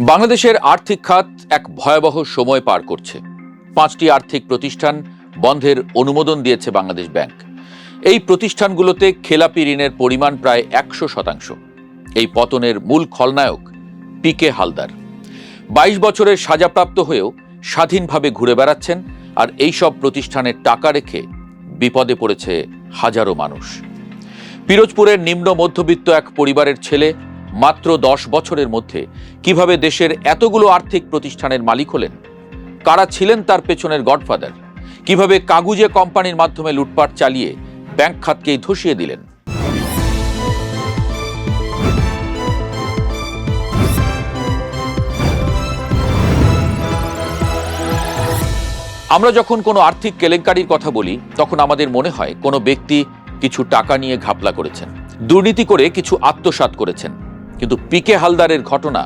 বাংলাদেশের আর্থিক খাত এক ভয়াবহ সময় পার করছে। 5টি আর্থিক প্রতিষ্ঠান বন্ধের অনুমোদন দিয়েছে বাংলাদেশ ব্যাংক। এই প্রতিষ্ঠানগুলোতে খেলাপি ঋণের পরিমাণ প্রায় 100%। এই পতনের মূল খলনায়ক পিকে হালদার। 22 বছরের সাজাপ্রাপ্ত হয়েও স্বাধীনভাবে ঘুরে বেড়াচ্ছেন, আর এই সব প্রতিষ্ঠানের টাকা রেখে বিপদে পড়েছে হাজারো মানুষ। পিরোজপুরের নিম্ন মধ্যবিত্ত এক পরিবারের ছেলে মাত্র 10 বছরের মধ্যে কিভাবে দেশের এতগুলো আর্থিক প্রতিষ্ঠানের মালিক হলেন, কারা ছিলেন তার পেছনের গডফাদার, কিভাবে কাগুজে কোম্পানির মাধ্যমে লুটপাট চালিয়ে ব্যাংক খাতকেই ধসিয়ে দিলেন। আমরা যখন কোনো আর্থিক কেলেঙ্কারির কথা বলি, তখন আমাদের মনে হয় কোনো ব্যক্তি কিছু টাকা নিয়ে ঘাপলা করেছেন, দুর্নীতি করে কিছু আত্মসাৎ করেছেন। কিন্তু পিকে হালদারের ঘটনা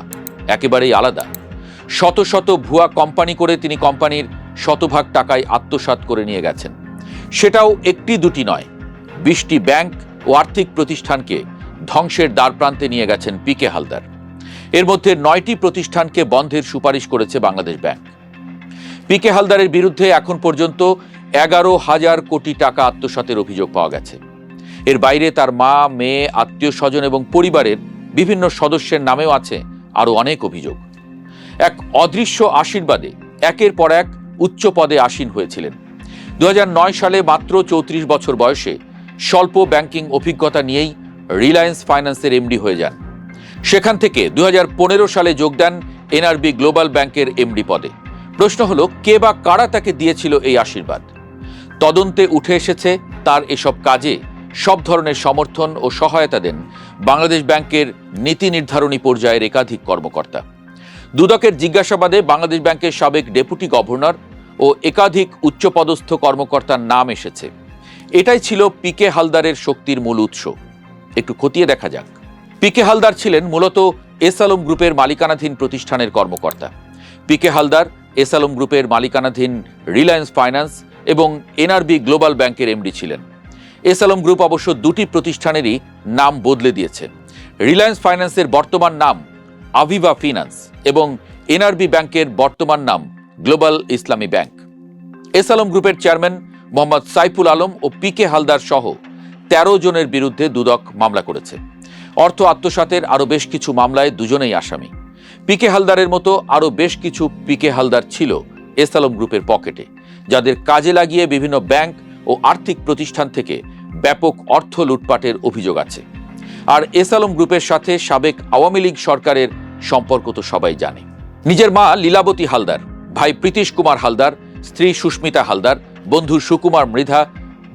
একেবারেই আলাদা। শত শত ভুয়া কোম্পানি করে তিনি কোম্পানির শতভাগ টাকায় আত্মসাৎ করে নিয়ে গেছেন। সেটাও একটি দুটি নয়, 20টি ব্যাংক ও আর্থিক প্রতিষ্ঠানকে ধ্বংসের দ্বারপ্রান্তে নিয়ে গেছেন পিকে হালদার। এর মধ্যে 9টি প্রতিষ্ঠানকে বন্ধের সুপারিশ করেছে বাংলাদেশ ব্যাংক। পিকে হালদারের বিরুদ্ধে এখন পর্যন্ত 11,000 কোটি টাকা আত্মসাতের অভিযোগ পাওয়া গেছে। এর বাইরে তার মা, মেয়ে, আত্মীয় স্বজন এবং পরিবারের বিভিন্ন সদস্যের নামেও আছে আরও অনেক অভিযোগ। এক অদৃশ্য আশীর্বাদে একের পর এক উচ্চ পদে আসীন হয়েছিলেন। 2009 সালে মাত্র 34 বছর বয়সে স্বল্প ব্যাংকিং অভিজ্ঞতা নিয়েই রিলায়েন্স ফাইন্যান্সের এমডি হয়ে যান। সেখান থেকে 2015 সালে যোগ দেন এনআরবি গ্লোবাল ব্যাংকের এমডি পদে। প্রশ্ন হলো, কে বা কারা তাকে দিয়েছিল এই আশীর্বাদ? তদন্তে উঠে এসেছে তার এসব কাজে সব ধরনের সমর্থন ও সহায়তা দেন বাংলাদেশ ব্যাংকের নীতি নির্ধারণী পর্যায়ের একাধিক কর্মকর্তা। দুদকের জিজ্ঞাসাবাদে বাংলাদেশ ব্যাংকের সাবেক ডেপুটি গভর্নর ও একাধিক উচ্চপদস্থ কর্মকর্তার নাম এসেছে। এটাই ছিল পিকে হালদারের শক্তির মূল উৎস। একটু খতিয়ে দেখা যাক। পিকে হালদার ছিলেন মূলত এস আলম গ্রুপের মালিকানাধীন প্রতিষ্ঠানের কর্মকর্তা। পিকে হালদার এস আলম গ্রুপের মালিকানাধীন রিলায়েন্স ফাইন্যান্স এবং এনআরবি গ্লোবাল ব্যাংকের এমডি ছিলেন। এস আলম গ্রুপ অবশ্য দুটি প্রতিষ্ঠানেরই নাম বদলে দিয়েছে। রিলায়েন্স ফাইন্যান্সের বর্তমান নাম আভিভা ফিন্যান্স এবং এনআরবি ব্যাংকের বর্তমান নাম গ্লোবাল ইসলামী ব্যাংক। এস আলম গ্রুপের চেয়ারম্যান মোহাম্মদ সাইফুল আলম ও পিকে হালদার সহ 13 জনের বিরুদ্ধে দুদক মামলা করেছে। অর্থ আত্মসাতের আরও বেশ কিছু মামলায় দুজনেই আসামি। পিকে হালদারের মতো আরও বেশ কিছু পিকে হালদার ছিল এস আলম গ্রুপের পকেটে, যাদের কাজে লাগিয়ে বিভিন্ন ব্যাংক ও আর্থিক প্রতিষ্ঠান থেকে ব্যাপক অর্থ লুটপাটের অভিযোগ আছে। আর এস আলম গ্রুপের সাথে সাবেক আওয়ামী লীগ সরকারের সম্পর্ক তো সবাই জানে। নিজের মা লীলাবতী হালদার, ভাই প্রীতিশ কুমার হালদার, স্ত্রী সুস্মিতা হালদার, বন্ধু সুকুমার মৃধা,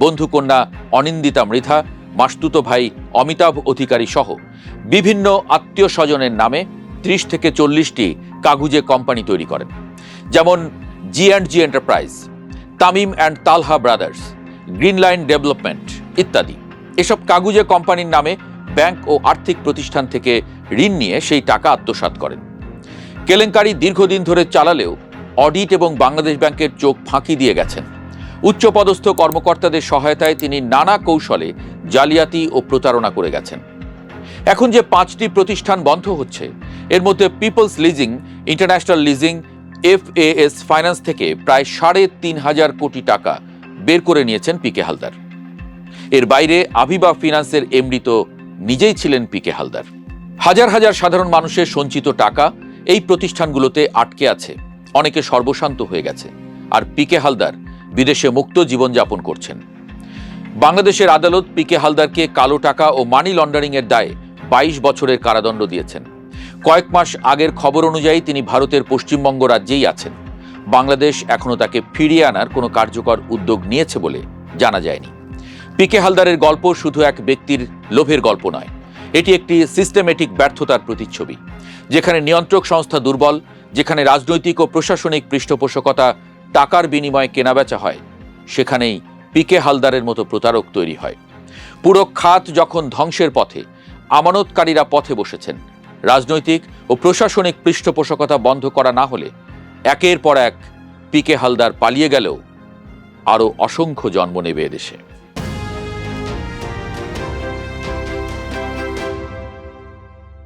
বন্ধু কন্যা অনিন্দিতা মৃধা, মাসতুতো ভাই অমিতাভ অধিকারী সহ বিভিন্ন আত্মীয় স্বজনের নামে 30 থেকে 40টি কাগুজে কোম্পানি তৈরি করেন, যেমন জি&জি enterprise, Tamim and Talha brothers, green line development ইত্যাদি। এসব কাগুজে কোম্পানির নামে ব্যাংক ও আর্থিক প্রতিষ্ঠান থেকে ঋণ নিয়ে সেই টাকা আত্মসাৎ করেন। কেলেঙ্কারি দীর্ঘদিন ধরে চালালেও অডিট এবং বাংলাদেশ ব্যাংকের চোখ ফাঁকি দিয়ে গেছেন। উচ্চপদস্থ কর্মকর্তাদের সহায়তায় তিনি নানা কৌশলে জালিয়াতি ও প্রতারণা করে গেছেন। এখন যে 5টি প্রতিষ্ঠান বন্ধ হচ্ছে, এর মধ্যে peoples leasing, international leasing, FAS finance থেকে প্রায় 3,500 কোটি টাকা বের করে নিয়েছেন পিকে হালদার। এর বাইরে আভিভা ফিন্যান্সের এমডি তো নিজেই ছিলেন পিকে হালদার। হাজার হাজার সাধারণ মানুষের সঞ্চিত টাকা এই প্রতিষ্ঠানগুলোতে আটকে আছে, অনেকে সর্বশান্ত হয়ে গেছে, আর পিকে হালদার বিদেশে মুক্ত জীবনযাপন করছেন। বাংলাদেশের আদালত পিকে হালদারকে কালো টাকা ও মানি লন্ডারিং এর দায়ে 22 বছরের কারাদণ্ড দিয়েছেন। কয়েক মাস আগের খবর অনুযায়ী তিনি ভারতের পশ্চিমবঙ্গ রাজ্যেই আছেন। বাংলাদেশ এখনও তাকে ফিরিয়ে আনার কোনো কার্যকর উদ্যোগ নিয়েছে বলে জানা যায়নি। পিকে হালদারের গল্প শুধু এক ব্যক্তির লোভের গল্প নয়, এটি একটি সিস্টেমেটিক ব্যর্থতার প্রতিচ্ছবি। যেখানে নিয়ন্ত্রক সংস্থা দুর্বল, যেখানে রাজনৈতিক ও প্রশাসনিক পৃষ্ঠপোষকতা টাকার বিনিময়ে কেনাবেচা হয়, সেখানেই পিকে হালদারের মতো প্রতারক তৈরি হয়। পুরো খাত যখন ধ্বংসের পথে, আমানতকারীরা পথে বসেছেন। রাজনৈতিক ও প্রশাসনিক পৃষ্ঠপোষকতা বন্ধ করা না হলে একের পর এক পিকে হালদার পালিয়ে গেলেও আরও অসংখ্য জন্ম নেবে এদেশে।